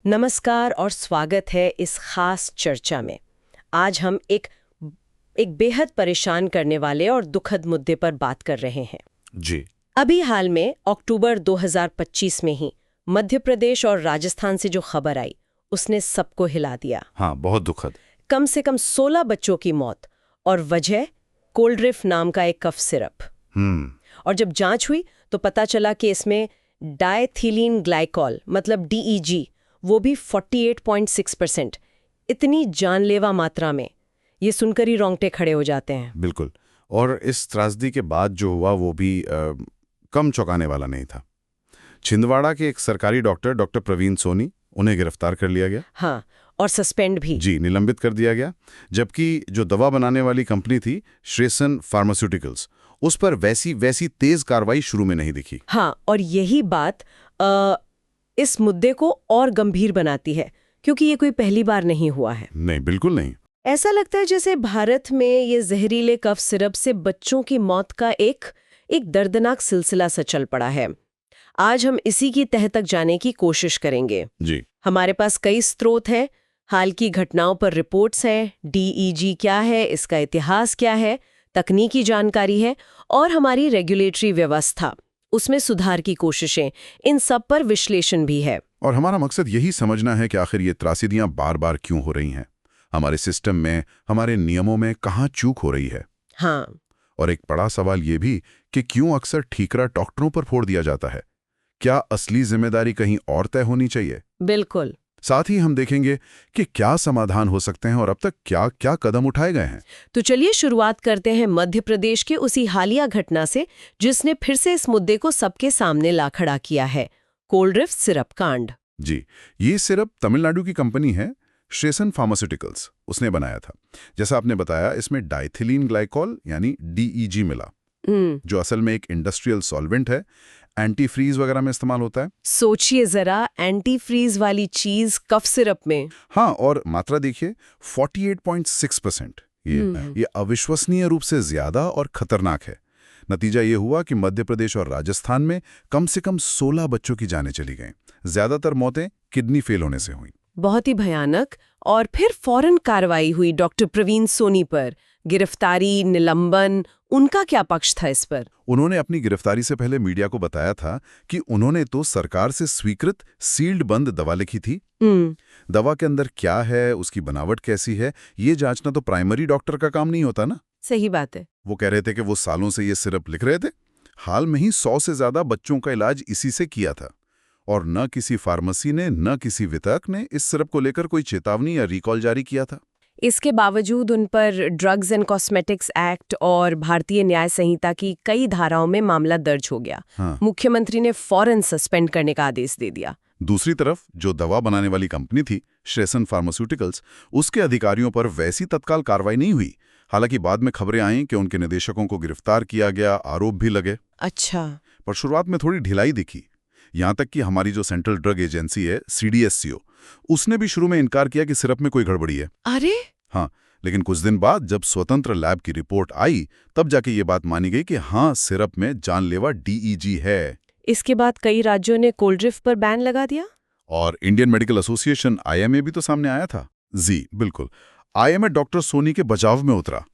नमस्कार और स्वागत है इस खास चर्चा में। आज हम एक बेहद परेशान करने वाले और दुखद मुद्दे पर बात कर रहे हैं। जी। अभी हाल में अक्टूबर 2025 में ही मध्य प्रदेश और राजस्थान से जो खबर आई उसने सबको हिला दिया। हाँ, बहुत दुखद। कम से कम 16 बच्चों की मौत और वजह कोल्ड्रिफ्ट नाम का एक कफ सिरप। और जब जांच हुई तो पता चला कि इसमें डायथिलीन ग्लाइकॉल मतलब DEG वो भी 48.6%, इतनी जानलेवा मात्रा में। ये सुनकर ही रोंगटे खड़े हो जाते हैं। बिल्कुल। और इस त्रासदी के बाद जो हुआ वो भी कम चौंकाने वाला नहीं था। छिंदवाड़ा के एक सरकारी डॉक्टर प्रवीण सोनी, उन्हें गिरफ्तार कर लिया गया। हाँ, और सस्पेंड भी। जी, निलंबित कर दिया गया। जबकि जो दवा बनाने वाली कंपनी थी श्रेसन फार्मास्यूटिकल्स, उस पर वैसी तेज कार्रवाई शुरू में नहीं दिखी। हाँ, और यही बात इस मुद्दे को और गंभीर बनाती है, क्योंकि ये कोई पहली बार नहीं हुआ है। नहीं, बिल्कुल नहीं। ऐसा लगता है जैसे भारत में ये जहरीले कफ सिरप से बच्चों की मौत का एक दर्दनाक सिलसिला सा चल पड़ा है। आज हम इसी की तह तक जाने की कोशिश करेंगे। जी। हमारे पास कई स्रोत हैं, हाल की घटनाओं पर रिपोर्ट्स हैं, DEG क्या है, इसका इतिहास क्या है, तकनीकी जानकारी है और हमारी रेगुलेटरी व्यवस्था, उसमें सुधार की कोशिशें, इन सब पर विश्लेषण भी है। और हमारा मकसद यही समझना है कि आखिर ये त्रासदियां बार बार क्यों हो रही हैं, हमारे सिस्टम में, हमारे नियमों में कहाँ चूक हो रही है। हाँ। और एक बड़ा सवाल ये भी कि क्यों अक्सर ठीकरा डॉक्टरों पर फोड़ दिया जाता है। क्या असली जिम्मेदारी कहीं और तय होनी चाहिए? बिल्कुल। साथ ही हम देखेंगे कि क्या समाधान हो सकते हैं और अब तक क्या क्या कदम उठाए गए हैं। तो चलिए शुरुआत करते हैं मध्य प्रदेश के उसी हालिया घटना से जिसने फिर से इस मुद्दे को सबके सामने ला खड़ा किया है, कोल्ड्रिफ्ट सिरप कांड। जी, ये सिरप तमिलनाडु की कंपनी है श्रेसन फार्मास्यूटिकल्स, उसने बनाया था। जैसा आपने बताया, इसमें डायथिलीन ग्लाइकॉल यानी DEG मिला, जो असल में एक इंडस्ट्रियल सॉल्वेंट है, एंटी फ्रीज वगैरह में इस्तेमाल होता है। सोचिए जरा, एंटी फ्रीज वाली चीज कफ सिरप में। हाँ, और मात्रा देखिए 48.6%। ये अविश्वसनीय रूप से ज्यादा और खतरनाक है। नतीजा ये हुआ कि मध्य प्रदेश और राजस्थान में कम से कम 16 बच्चों की जानें चली गईं। ज्यादातर मौतें किडनी फेल होने से हुई। बहुत ही भयानक। और फिर फौरन कार्रवाई हुई डॉक्टर प्रवीण सोनी पर। गिरफ्तारी, निलंबन, उनका क्या पक्ष था इस पर? उन्होंने अपनी गिरफ्तारी से पहले मीडिया को बताया था कि उन्होंने तो सरकार से स्वीकृत सील्ड बंद दवा लिखी थी। दवा के अंदर क्या है, उसकी बनावट कैसी है, ये जांचना तो प्राइमरी डॉक्टर का काम नहीं होता ना। सही बात है। वो कह रहे थे कि वो सालों से ये सिरप लिख रहे थे। हाल में ही 100 से ज्यादा बच्चों का इलाज इसी से किया था, और न किसी फार्मेसी ने, न किसी वितरक ने इस सिरप को लेकर कोई चेतावनी या रिकॉल जारी किया था। इसके बावजूद उन पर ड्रग्स एंड कॉस्मेटिक्स एक्ट और भारतीय न्याय संहिता की कई धाराओं में मामला दर्ज हो गया। हाँ। मुख्यमंत्री ने फौरन सस्पेंड करने का आदेश दे दिया। दूसरी तरफ जो दवा बनाने वाली कंपनी थी श्रेसन फार्मास्यूटिकल्स, उसके अधिकारियों पर वैसी तत्काल कार्रवाई नहीं हुई। हालांकि बाद में खबरें आईं कि उनके निदेशकों को गिरफ्तार किया गया, आरोप भी लगे। अच्छा। पर शुरुआत में थोड़ी ढिलाई दिखी। यहां तक कि हमारी जो सेंट्रल ड्रग एजेंसी है CDSCO, उसने भी शुरू में इनकार किया कि सिरप में कोई गड़बड़ी है। अरे हाँ, लेकिन कुछ दिन बाद जब स्वतंत्र लैब की रिपोर्ट आई, तब जाके ये बात मानी गई कि हाँ, सिरप में जानलेवा DEG है। इसके बाद कई राज्यों ने कोल्ड्रिफ्ट पर बैन लगा दिया। और इंडियन मेडिकल एसोसिएशन IMA भी तो सामने आया था। जी बिल्कुल। IMA डॉक्टर सोनी के बचाव में उतरा।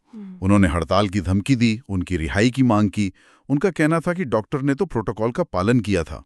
उन्होंने हड़ताल की धमकी दी, उनकी रिहाई की मांग की। उनका कहना था कि डॉक्टर ने तो प्रोटोकॉल का पालन किया था।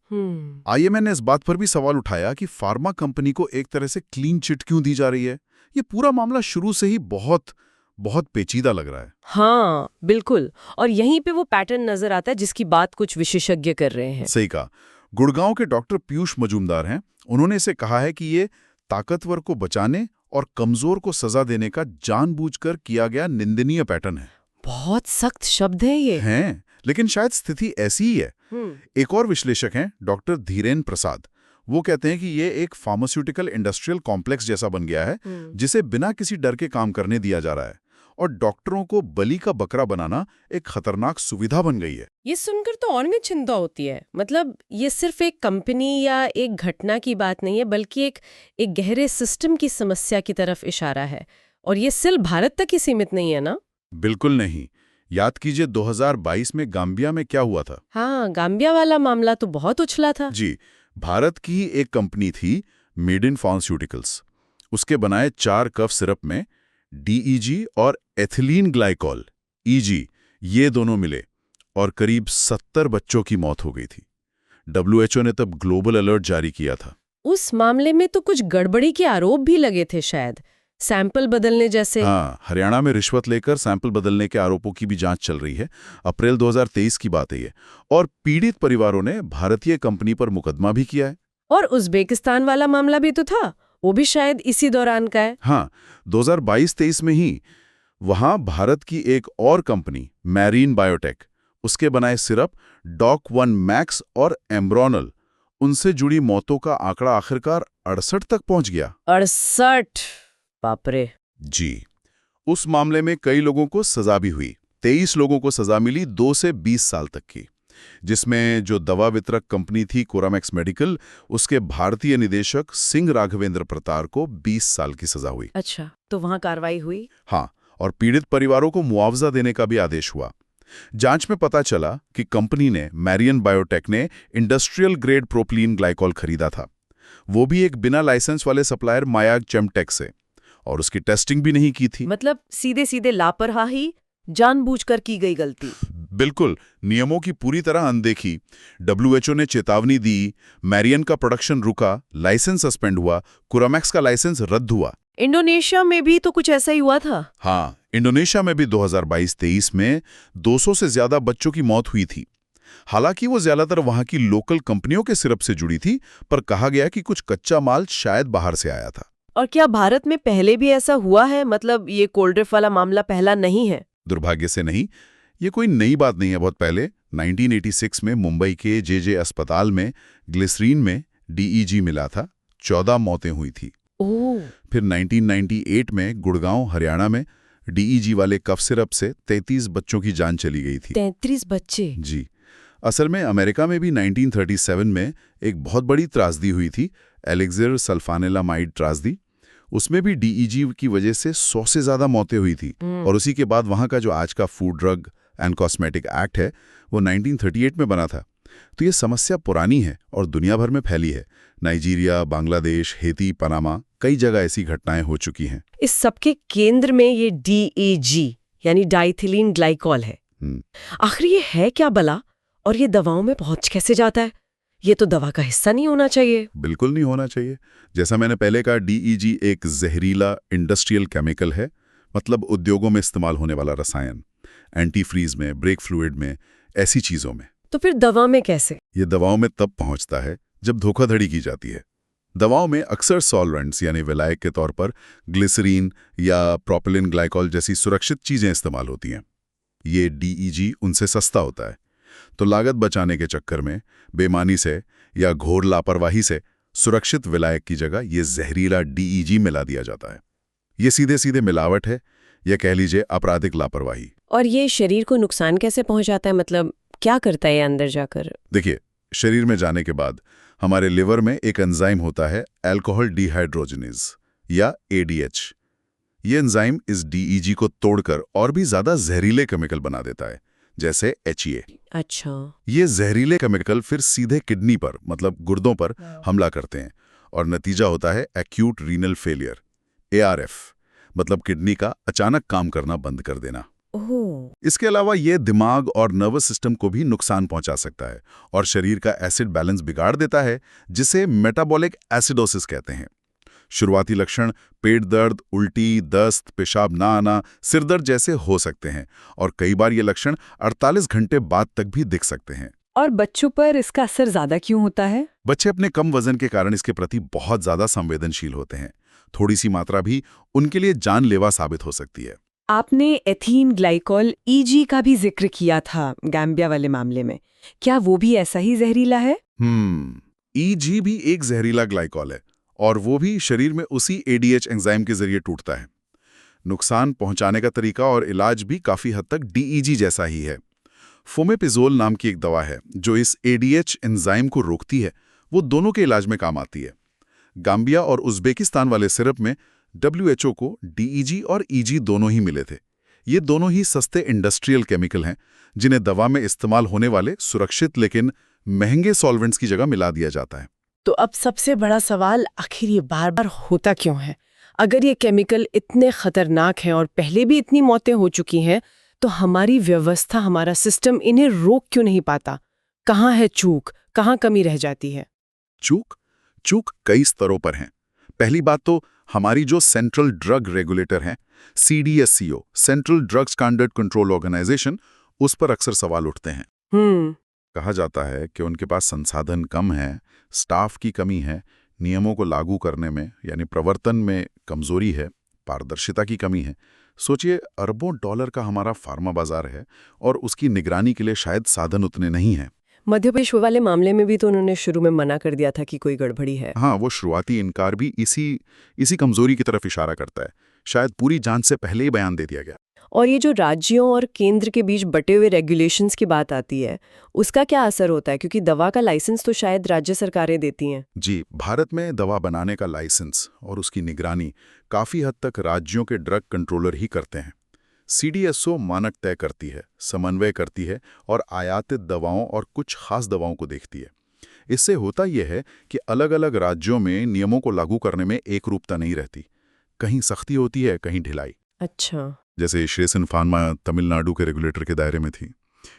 IMA ने इस बात पर भी सवाल उठाया कि फार्मा कंपनी को एक तरह से क्लीन चिट क्यों दी जा रही है। ये पूरा मामला शुरू से ही बहुत पेचीदा लग रहा है। हाँ बिल्कुल, और यहीं पे वो पैटर्न नजर आता है जिसकी बात कुछ विशेषज्ञ कर रहे हैं। सही कहा। गुड़गांव के डॉक्टर पीयूष मजूमदार हैं। उन्होंने इसे कहा है कि ये ताकतवर को बचाने और कमजोर को सजा देने का जानबूझकर किया गया निंदनीय पैटर्न है। बहुत सख्त शब्द है ये। हैं, लेकिन शायद स्थिति ऐसी ही है। एक और विश्लेषक हैं डॉक्टर धीरेन प्रसाद। वो कहते हैं कि ये एक फार्मास्यूटिकल इंडस्ट्रियल कॉम्प्लेक्स जैसा बन गया है, जिसे बिना किसी डर के काम करने दिया जा रहा है, और डॉक्टरों को बलि का बकरा बनाना एक खतरनाक सुविधा बन गई है। ये सुनकर तो और भी चिंता होती है। मतलब ये सिर्फ एक कंपनी या एक घटना की बात नहीं है, बल्कि एक गहरे सिस्टम की समस्या की तरफ इशारा है। और ये सिर्फ भारत तक ही सीमित नहीं है ना? बिल्कुल नहीं। याद कीजिए 2022 में गाम्बिया में क्या हुआ था। हाँ, गाम्बिया वाला मामला तो बहुत उछला था। जी, भारत की एक कंपनी थी मेड इन फार्मास्यूटिकल्स। उसके बनाए 4 कफ सिरप में DEG और एथिलीन ग्लाइकॉल EG ये दोनों मिले और करीब 70 बच्चों की मौत हो गई थी। WHO ने तब ग्लोबल अलर्ट जारी किया था। उस मामले में तो कुछ गड़बड़ी के आरोप भी लगे थे शायद, सैंपल बदलने जैसे। हाँ, हरियाणा में रिश्वत लेकर सैंपल बदलने के आरोपों की भी जांच चल रही है। अप्रैल 2023 की बात है ये। और पीड़ित परिवारों ने भारतीय कंपनी पर मुकदमा भी किया है। और उज़्बेकिस्तान वाला मामला भी तो था, वो भी शायद इसी दौरान का है। हाँ, 2022-23 में ही वहां भारत की एक और कंपनी मैरीन बायोटेक, उसके बनाए सिरप डॉक-1 मैक्स और एम्ब्रोनल, उनसे जुड़ी मौतों का आंकड़ा आखिरकार 68 तक पहुंच गया। 68, बाप रे। जी, उस मामले में कई लोगों को सजा भी हुई। 23 लोगों को सजा मिली 2 से 20 साल तक की, जिसमें जो दवा वितरक कंपनी थी कोरामैक्स मेडिकल, उसके भारतीय निदेशक सिंह राघवेंद्र प्रतार को 20 साल की सजा हुई। अच्छा, तो वहां कार्रवाई हुई? हाँ, और पीड़ित परिवारों को मुआवजा देने का भी आदेश हुआ। जांच में पता चला कि कंपनी ने, मैरियन बायोटेक ने, इंडस्ट्रियल ग्रेड प्रोपिलीन ग्लाइकॉल खरीदा था, वो भी एक बिना लाइसेंस वाले सप्लायर मायाग चेमटेक से, और उसकी टेस्टिंग भी नहीं की थी। मतलब सीधे सीधे लापरवाही, जानबूझकर की गई गलती। बिल्कुल, नियमों की पूरी तरह अनदेखी। WHO ने चेतावनी दी, मैरियन का प्रोडक्शन रुका, लाइसेंस सस्पेंड हुआ, कोरामैक्स का लाइसेंस रद्द हुआ। इंडोनेशिया में भी तो कुछ ऐसा ही हुआ था। हाँ, इंडोनेशिया में भी 2022-23 में 200 से ज्यादा बच्चों की मौत हुई थी। हालांकि वो ज्यादातर वहां की लोकल कंपनियों के सिरप से जुड़ी थी, पर कहा गया कि कुछ कच्चा माल शायद बाहर से आया था। और क्या भारत में पहले भी ऐसा हुआ है? मतलब ये कोल्ड ड्रिफ्ट वाला मामला पहला नहीं है? दुर्भाग्य से नहीं, ये कोई नई बात नहीं है। बहुत पहले 1986 में मुंबई के JJ अस्पताल में ग्लिसरीन में DEG मिला था, 14 मौतें हुई थी। ओह। फिर 1998 में गुड़गांव हरियाणा में DEG वाले कफ सिरप से 33 बच्चों की जान चली गई थी। 33 बच्चे? जी, असल में अमेरिका में भी 1937 में एक बहुत बड़ी त्रासदी हुई थी, एलेक्जेर सल्फानिलामाइड त्रासदी। उसमें भी DEG की वजह से 100 से ज्यादा मौतें हुई थी। और उसी के बाद वहां का जो आज का food drug and cosmetic act है, वो 1938 में बना था। तो ये समस्या पुरानी है और दुनिया भर में फैली है। नाइजीरिया, बांग्लादेश, हेती, पनामा, कई जगह ऐसी घटनाएं हो चुकी हैं। इस सबके केंद्र में ये DEG यानी डाइथिलीन ग्लाइकॉल है। आखिर ये है क्या भला, और ये दवाओं में पहुंच कैसे जाता है? ये तो दवा का हिस्सा नहीं होना चाहिए। बिल्कुल नहीं होना चाहिए। जैसा मैंने पहले कहा, DEG एक जहरीला इंडस्ट्रियल केमिकल है, मतलब उद्योगों में इस्तेमाल होने वाला रसायन, एंटी फ्रीज में, ब्रेक फ्लूइड में, ऐसी चीजों में। तो फिर दवा में कैसे? ये दवाओं में तब पहुंचता है जब धोखाधड़ी की जाती है। दवाओं में अक्सर सॉल्वेंट्स यानी विलायक के तौर पर ग्लिसरीन या प्रोपिलीन ग्लाइकॉल जैसी सुरक्षित चीजें इस्तेमाल होती हैं। ये DEG उनसे सस्ता होता है, तो लागत बचाने के चक्कर में बेईमानी से या घोर लापरवाही से सुरक्षित विलायक की जगह ये जहरीला DEG मिला दिया जाता है। ये सीधे सीधे मिलावट है, या कह लीजिए आपराधिक लापरवाही। और ये शरीर को नुकसान कैसे पहुंचाता है? मतलब क्या करता है ये अंदर जाकर? देखिए, शरीर में जाने के बाद हमारे लिवर में एक एंजाइम होता है, अल्कोहल डिहाइड्रोजनेज या ADH। ये एंजाइम इस DEG को तोड़कर और भी ज्यादा जहरीले केमिकल बना देता है, जैसे HEA। अच्छा। ये जहरीले केमिकल फिर सीधे किडनी पर, मतलब गुर्दों पर हमला करते हैं, और नतीजा होता है एक्यूट रीनल फेलियर, ARF, मतलब किडनी का अचानक काम करना बंद कर देना। इसके अलावा ये दिमाग और नर्वस सिस्टम को भी नुकसान पहुंचा सकता है और शरीर का एसिड बैलेंस बिगाड़ देता है, जिसे मेटाबॉलिक एसिडोसिस कहते हैं। शुरुआती लक्षण पेट दर्द, उल्टी, दस्त, पेशाब ना आना, सिरदर्द जैसे हो सकते हैं, और कई बार ये लक्षण 48 घंटे बाद तक भी दिख सकते हैं। और बच्चों पर इसका असर ज्यादा क्यों होता है? बच्चे अपने कम वजन के कारण इसके प्रति बहुत ज्यादा संवेदनशील होते हैं। थोड़ी सी मात्रा भी उनके लिए जानलेवा साबित हो सकती है। आपने एथीन ग्लाइकॉल EG का भी जिक्र किया था गैम्बिया वाले मामले में, क्या वो भी ऐसा ही जहरीला है? EG भी एक जहरीला ग्लाइकॉल है, और वो भी शरीर में उसी ADH एंजाइम के जरिए टूटता है। नुकसान पहुंचाने का तरीका और इलाज भी काफी हद तक DEG जैसा ही है। फोमेपिजोल नाम की एक दवा है जो इस ADH एंजाइम को रोकती है, वो दोनों के इलाज में काम आती है। गाम्बिया और उज़्बेकिस्तान वाले सिरप में WHO को DEG और EG दोनों ही मिले थे। ये दोनों ही सस्ते इंडस्ट्रियल केमिकल हैं, जिन्हें दवा में इस्तेमाल होने वाले सुरक्षित लेकिन महंगे सॉल्वेंट्स की जगह मिला दिया जाता है। तो अब सबसे बड़ा सवाल, आखिर ये बार बार होता क्यों है? अगर ये केमिकल इतने खतरनाक हैं और पहले भी इतनी मौतें हो चुकी हैं, तो हमारी व्यवस्था, हमारा सिस्टम इन्हें रोक क्यों नहीं पाता? कहाँ है चूक, कहाँ कमी रह जाती है? चूक कई स्तरों पर हैं। पहली बात तो हमारी जो सेंट्रल ड्रग रेगुलेटर है, CDSCO, central drug standard control organisation, उस पर अक्सर सवाल उठते हैं। कहा जाता है कि उनके पास संसाधन कम है, स्टाफ की कमी है, नियमों को लागू करने में यानी प्रवर्तन में कमजोरी है, पारदर्शिता की कमी है। सोचिए, अरबों डॉलर का हमारा फार्मा बाजार है और उसकी निगरानी के लिए शायद साधन उतने नहीं हैं। मध्य प्रदेश वाले मामले में भी तो उन्होंने शुरू में मना कर दिया था कि कोई गड़बड़ी है। हाँ, वो शुरुआती इनकार भी इसी कमजोरी की तरफ इशारा करता है। शायद पूरी जांच से पहले ही बयान दे दिया गया। और ये जो राज्यों और केंद्र के बीच बटे हुए रेगुलेशंस की बात आती है, उसका क्या असर होता है? क्योंकि दवा का लाइसेंस तो शायद राज्य सरकारें देती हैं। जी, भारत में दवा बनाने का लाइसेंस और उसकी निगरानी काफी हद तक राज्यों के ड्रग कंट्रोलर ही करते हैं। CDSO मानक तय करती है, समन्वय करती है और आयातित दवाओं और कुछ खास दवाओं को देखती है। इससे होता यह है कि अलग-अलग राज्यों में नियमों को लागू करने में एक रूपता नहीं रहती। कहीं सख्ती होती है, कहीं ढिलाई। अच्छा। जैसे श्रेयसन फार्मा तमिलनाडु के रेगुलेटर के दायरे में थी।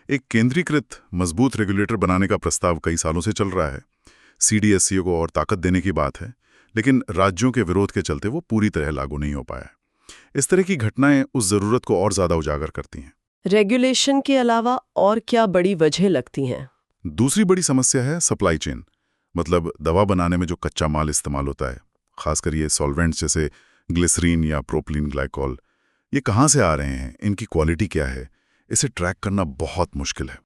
एक केंद्रीकृत मजबूत रेगुलेटर बनाने का प्रस्ताव कई सालों से चल रहा है। CDSCO को और ताकत देने की बात है, लेकिन राज्यों के विरोध के चलते वो पूरी तरह लागू नहीं हो पाया। इस तरह की घटनाएं उस जरूरत को और ज्यादा उजागर करती हैं। रेगुलेशन के अलावा और क्या बड़ी वजह लगती हैं? दूसरी बड़ी समस्या है सप्लाई चेन, मतलब दवा बनाने में जो कच्चा माल इस्तेमाल होता है, खासकर ये सॉल्वेंट्स जैसे ग्लिसरीन या प्रोपिलीन ग्लाइकॉल, ये कहाँ से आ रहे हैं, इनकी क्वालिटी क्या है, इसे ट्रैक करना बहुत मुश्किल है।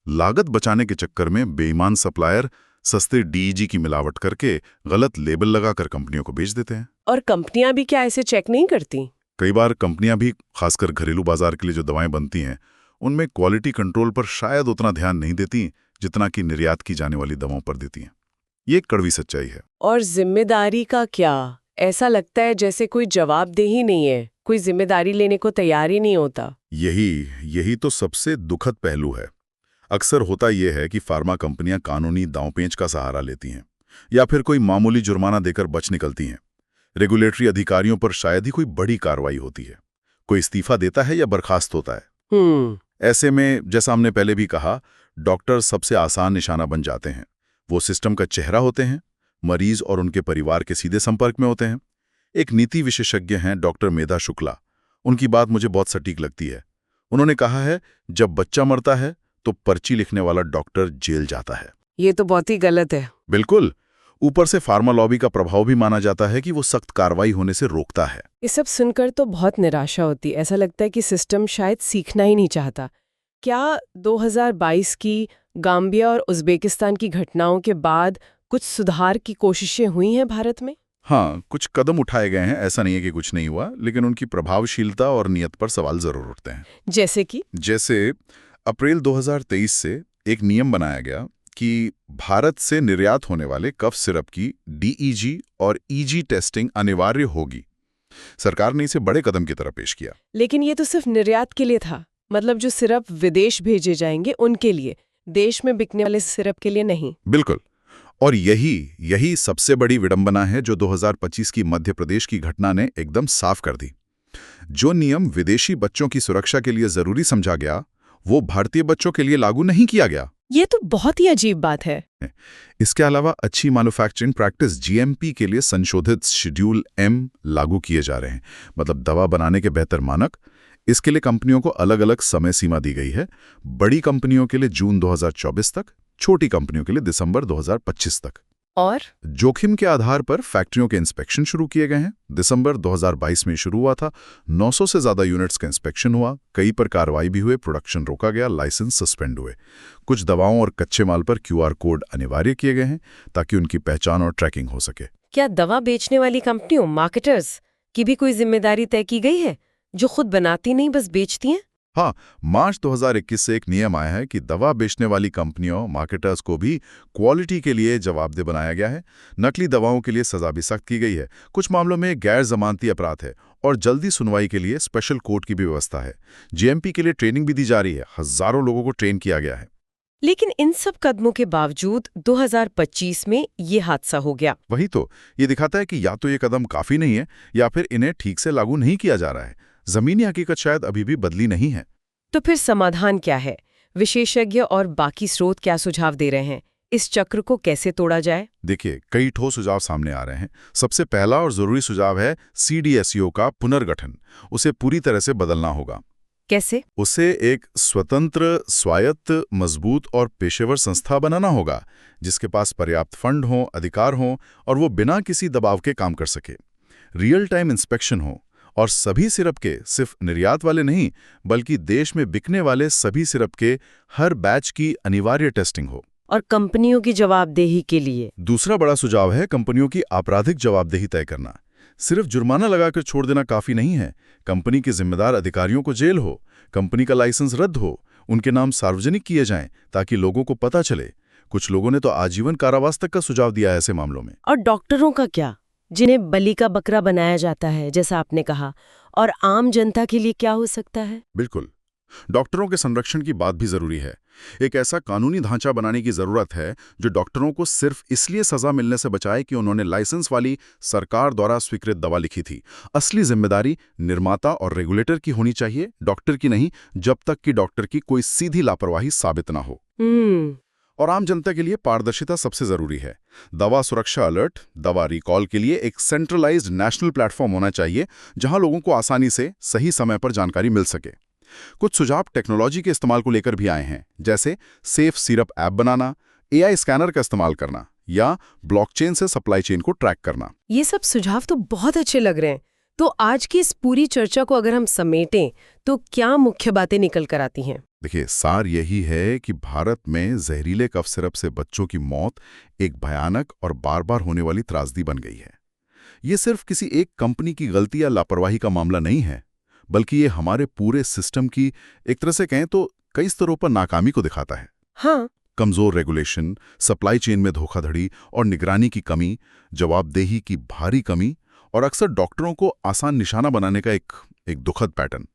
लागत बचाने के चक्कर में बेईमान सप्लायर सस्ते DEG की मिलावट करके गलत लेबल लगाकर कंपनियों को बेच देते हैं। और कंपनियां भी क्या ऐसे चेक नहीं करती? कई बार कंपनियां भी, खासकर घरेलू बाजार के लिए जो दवाएं बनती हैं, उनमें क्वालिटी कंट्रोल पर शायद उतना ध्यान नहीं देती जितना कि निर्यात की जाने वाली दवाओं पर देती हैं। ये एक कड़वी सच्चाई है। और जिम्मेदारी का क्या? ऐसा लगता है जैसे कोई जवाबदेही नहीं है, कोई जिम्मेदारी लेने को तैयार ही नहीं होता। यही तो सबसे दुखद पहलू है। अक्सर होता यह है कि फार्मा कंपनियां कानूनी दांवपेंच का सहारा लेती हैं या फिर कोई मामूली जुर्माना देकर बच निकलती हैं। रेगुलेटरी अधिकारियों पर शायद ही कोई बड़ी कार्रवाई होती है, कोई इस्तीफा देता है या बर्खास्त होता है। ऐसे में, जैसा हमने पहले भी कहा, डॉक्टर सबसे आसान निशाना बन जाते हैं। वो सिस्टम का चेहरा होते हैं, मरीज और उनके परिवार के सीधे संपर्क में होते हैं। एक नीति विशेषज्ञ हैं डॉक्टर मेधा शुक्ला, उनकी बात मुझे बहुत सटीक लगती है। उन्होंने कहा है, जब बच्चा मरता है तो पर्ची लिखने वाला डॉक्टर जेल जाता है। ये तो बहुत ही गलत है। बिल्कुल। ऊपर से फार्मा लॉबी का प्रभाव भी माना जाता है कि वो सख्त कार्रवाई होने से रोकता है। ये सब सुनकर तो बहुत निराशा होती है। ऐसा लगता है कि सिस्टम शायद सीखना ही नहीं चाहता। क्या 2022 की गाम्बिया और उज़्बेकिस्तान की घटनाओं के बाद कुछ सुधार की कोशिशें हुई हैं भारत में? हाँ, कुछ कदम उठाए गए हैं, ऐसा नहीं है कि कुछ नहीं हुआ, लेकिन उनकी प्रभावशीलता और नियत पर सवाल जरूर उठते हैं। जैसे अप्रैल 2023 से एक नियम बनाया गया कि भारत से निर्यात होने वाले कफ सिरप की DEG और EG टेस्टिंग अनिवार्य होगी। सरकार ने इसे बड़े कदम की तरह पेश किया। लेकिन ये तो सिर्फ निर्यात के लिए था, मतलब जो सिरप विदेश भेजे जाएंगे उनके लिए, देश में बिकने वाले सिरप के लिए नहीं। बिल्कुल। और यही सबसे बड़ी विडंबना है जो 2025 की मध्य प्रदेश की घटना ने एकदम साफ कर दी। जो नियम विदेशी बच्चों की सुरक्षा के लिए जरूरी समझा गया, वो भारतीय बच्चों के लिए लागू नहीं किया गया। ये तो बहुत ही अजीब बात है। इसके अलावा अच्छी मैन्युफैक्चरिंग प्रैक्टिस GMP के लिए संशोधित शेड्यूल M लागू किए जा रहे हैं, मतलब दवा बनाने के बेहतर मानक। इसके लिए कंपनियों को अलग अलग समय सीमा दी गई है। बड़ी कंपनियों के लिए जून 2024 तक, छोटी कंपनियों के लिए दिसंबर 2025 तक। और जोखिम के आधार पर फैक्ट्रियों के इंस्पेक्शन शुरू किए गए हैं। दिसंबर 2022 में शुरू हुआ था। 900 से ज्यादा यूनिट्स का इंस्पेक्शन हुआ, कई पर कार्रवाई भी हुए, प्रोडक्शन रोका गया, लाइसेंस सस्पेंड हुए। कुछ दवाओं और कच्चे माल पर QR कोड अनिवार्य किए गए हैं ताकि उनकी पहचान और ट्रैकिंग हो सके। क्या दवा बेचने वाली कंपनियों, मार्केटर्स की भी कोई जिम्मेदारी तय की गई है, जो खुद बनाती नहीं बस बेचती हैं? हाँ, मार्च 2021 से एक नियम आया है कि दवा बेचने वाली कंपनियों, मार्केटर्स को भी क्वालिटी के लिए जवाबदेह बनाया गया है। नकली दवाओं के लिए सजा भी सख्त की गई है। कुछ मामलों में गैर जमानती अपराध है और जल्दी सुनवाई के लिए स्पेशल कोर्ट की भी व्यवस्था है। GMP के लिए ट्रेनिंग भी दी जा रही है। हजारों लोगों को ट्रेन किया गया है। लेकिन इन सब कदमों के बावजूद 2025 में ये हादसा हो गया। वही तो, ये दिखाता है कि या तो ये कदम काफी नहीं है या फिर इन्हें ठीक से लागू नहीं किया जा रहा है। जमीनी हकीकत शायद अभी भी बदली नहीं है। तो फिर समाधान क्या है? विशेषज्ञ और बाकी स्रोत क्या सुझाव दे रहे हैं? इस चक्र को कैसे तोड़ा जाए? देखिए, कई ठोस सुझाव सामने आ रहे हैं। सबसे पहला और जरूरी सुझाव है CDSCO का पुनर्गठन। उसे पूरी तरह से बदलना होगा। कैसे? उसे एक स्वतंत्र, स्वायत्त, मजबूत और पेशेवर संस्था बनाना होगा, जिसके पास पर्याप्त फंड हो, अधिकार हो और वो बिना किसी दबाव के काम कर सके। रियल टाइम इंस्पेक्शन हो और सभी सिरप के, सिर्फ निर्यात वाले नहीं बल्कि देश में बिकने वाले सभी सिरप के हर बैच की अनिवार्य टेस्टिंग हो। और कंपनियों की जवाबदेही के लिए? दूसरा बड़ा सुझाव है कंपनियों की आपराधिक जवाबदेही तय करना। सिर्फ जुर्माना लगाकर छोड़ देना काफी नहीं है। कंपनी के जिम्मेदार अधिकारियों को जेल हो, कंपनी का लाइसेंस रद्द हो, उनके नाम सार्वजनिक किए जाएं ताकि लोगों को पता चले। कुछ लोगों ने तो आजीवन कारावास तक का सुझाव दिया है ऐसे मामलों में। और डॉक्टरों का क्या, जिन्हें बलि का बकरा बनाया जाता है जैसा आपने कहा, और आम जनता के लिए क्या हो सकता है? बिल्कुल, डॉक्टरों के संरक्षण की बात भी जरूरी है। एक ऐसा कानूनी ढांचा बनाने की जरूरत है जो डॉक्टरों को सिर्फ इसलिए सजा मिलने से बचाए कि उन्होंने लाइसेंस वाली सरकार द्वारा स्वीकृत दवा लिखी थी। असली जिम्मेदारी निर्माता और रेगुलेटर की होनी चाहिए, डॉक्टर की नहीं, जब तक कि डॉक्टर की कोई सीधी लापरवाही साबित ना हो। और आम जनता के लिए पारदर्शिता सबसे जरूरी है। दवा सुरक्षा अलर्ट, दवा रिकॉल के लिए एक सेंट्रलाइज्ड नेशनल प्लेटफॉर्म होना चाहिए जहां लोगों को आसानी से सही समय पर जानकारी मिल सके। कुछ सुझाव टेक्नोलॉजी के इस्तेमाल को लेकर भी आए हैं, जैसे सेफ सिरप ऐप बनाना, AI स्कैनर का इस्तेमाल करना या ब्लॉकचेन से सप्लाई चेन को ट्रैक करना। ये सब सुझाव तो बहुत अच्छे लग रहे हैं। तो आज की इस पूरी चर्चा को अगर हम समेटें तो क्या मुख्य बातें निकल कर आती हैं? देखिए, सार यही है कि भारत में जहरीले कफ सिरप से बच्चों की मौत एक भयानक और बार बार होने वाली त्रासदी बन गई है। ये सिर्फ किसी एक कंपनी की गलती या लापरवाही का मामला नहीं है, बल्कि ये हमारे पूरे सिस्टम की, एक तरह से कहें तो कई स्तरों पर नाकामी को दिखाता है। हाँ, कमजोर रेगुलेशन, सप्लाई चेन में धोखाधड़ी और निगरानी की कमी, जवाबदेही की भारी कमी और अक्सर डॉक्टरों को आसान निशाना बनाने का एक दुखद पैटर्न।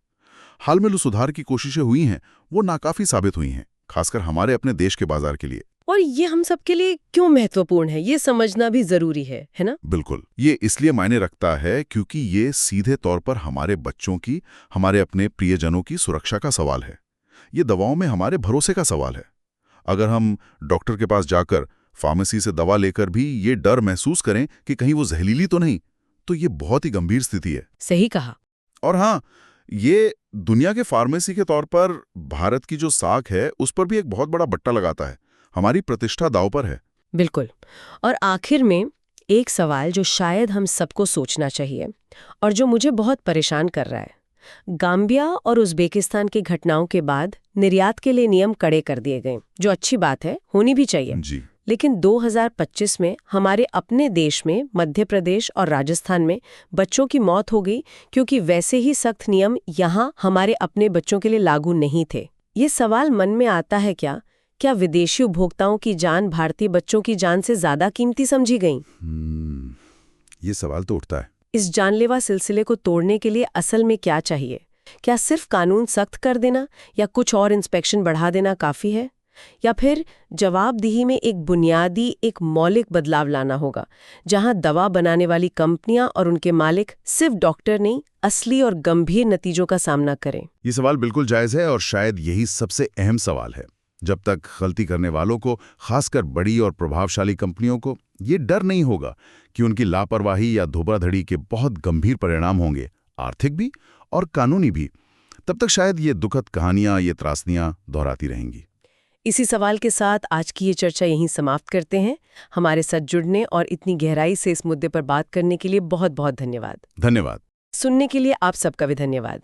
हाल में जो सुधार की कोशिशें हुई हैं वो नाकाफी साबित हुई हैं, खासकर हमारे अपने देश के बाजार के लिए। और ये हम सबके लिए क्यों महत्वपूर्ण है, ये समझना भी जरूरी है ना? बिल्कुल, ये इसलिए मायने रखता है क्योंकि ये सीधे तौर पर हमारे बच्चों की, हमारे अपने प्रियजनों की सुरक्षा का सवाल है। ये दवाओं में हमारे भरोसे का सवाल है। अगर हम डॉक्टर के पास जाकर, फार्मेसी से दवा लेकर भी ये डर महसूस करें कि कहीं वो जहरीली तो नहीं, तो ये बहुत ही गंभीर स्थिति है। सही कहा। और हाँ, ये दुनिया के फार्मेसी के तौर पर भारत की जो साख है उस पर भी एक बहुत बड़ा बट्टा लगाता है। हमारी प्रतिष्ठा दांव पर है। बिल्कुल। और आखिर में एक सवाल जो शायद हम सबको सोचना चाहिए और जो मुझे बहुत परेशान कर रहा है। गाम्बिया और उज़्बेकिस्तान की घटनाओं के बाद निर्यात के लिए नियम कड़े कर दिए गए, जो अच्छी बात है, होनी भी चाहिए जी। लेकिन 2025 में हमारे अपने देश में मध्य प्रदेश और राजस्थान में बच्चों की मौत हो गई क्योंकि वैसे ही सख्त नियम यहाँ हमारे अपने बच्चों के लिए लागू नहीं थे। ये सवाल मन में आता है, क्या विदेशी उपभोक्ताओं की जान भारतीय बच्चों की जान से ज्यादा कीमती समझी गई? ये सवाल तो उठता है। इस जानलेवा सिलसिले को तोड़ने के लिए असल में क्या चाहिए? क्या सिर्फ कानून सख्त कर देना या कुछ और इंस्पेक्शन बढ़ा देना काफी है? या फिर जवाबदेही में एक बुनियादी, एक मौलिक बदलाव लाना होगा, जहां दवा बनाने वाली कंपनियां और उनके मालिक सिर्फ डॉक्टर नहीं, असली और गंभीर नतीजों का सामना करें? ये सवाल बिल्कुल जायज है और शायद यही सबसे अहम सवाल है। जब तक गलती करने वालों को, खासकर बड़ी और प्रभावशाली कंपनियों को, ये डर नहीं होगा कि उनकी लापरवाही या धोखाधड़ी के बहुत गंभीर परिणाम होंगे, आर्थिक भी और कानूनी भी, तब तक शायद ये दुखद कहानियां, ये त्रासदियां दोहराती रहेंगी। इसी सवाल के साथ आज की ये चर्चा यहीं समाप्त करते हैं। हमारे साथ जुड़ने और इतनी गहराई से इस मुद्दे पर बात करने के लिए बहुत बहुत धन्यवाद। धन्यवाद। सुनने के लिए आप सबका भी धन्यवाद।